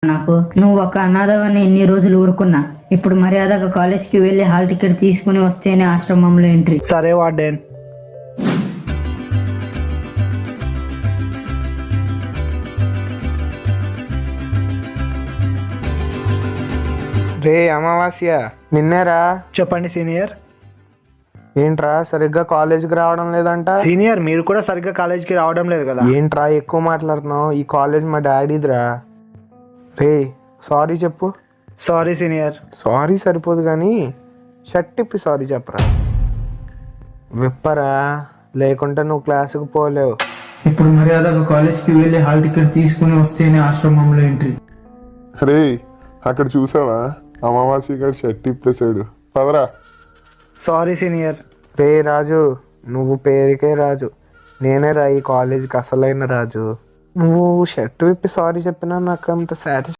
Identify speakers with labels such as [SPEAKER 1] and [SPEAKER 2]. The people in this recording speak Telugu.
[SPEAKER 1] నాకు నువ్వు ఒక అనాథవని ఎన్ని రోజులు ఊరుకున్నా. ఇప్పుడు మర్యాదగా కాలేజ్కి వెళ్ళి హాల్ టికెట్ తీసుకుని వస్తేనే ఆశ్రమంలో ఎంట్రీ.
[SPEAKER 2] సరే వార్డెన్.
[SPEAKER 3] రే అమావాస్య, నిన్నేరా?
[SPEAKER 2] చెప్పండి సీనియర్.
[SPEAKER 3] ఏంట్రా సరిగ్గా కాలేజీకి రావడం లేదంట?
[SPEAKER 2] సీనియర్ మీరు కూడా సరిగ్గా కాలేజ్కి రావడం లేదు కదా.
[SPEAKER 3] ఏంట్రా ఎక్కువ మాట్లాడుతున్నావు? ఈ కాలేజ్ మా డాడీదిరా. రే సారీ చెప్పు.
[SPEAKER 2] Sorry senior.
[SPEAKER 3] సారీ సరిపోదు కానీ షర్ట్ ఇప్పి సారీ చెప్పరా. విప్పరా, లేకుంటే నువ్వు క్లాసుకు పోలేవు.
[SPEAKER 4] ఇప్పుడు మర్యాదగా కాలేజ్కి వెళ్ళి హాల్ టికెట్ తీసుకుని వస్తేనే ఆశ్రమంలో ఎంట్రీ.
[SPEAKER 5] రే అక్కడ చూసావా, అమావాస్య గారు షర్ట్ ఇప్పేశాడు. పదరా.
[SPEAKER 2] Sorry senior.
[SPEAKER 3] రే రాజు, నువ్వు పేరుకే రాజు, నేనే రా ఈ కాలేజీకి అసలైన రాజు. నువ్వు షర్ట్ విప్పి సారీ చెప్పినా నాకు అంత సాటిస్ఫై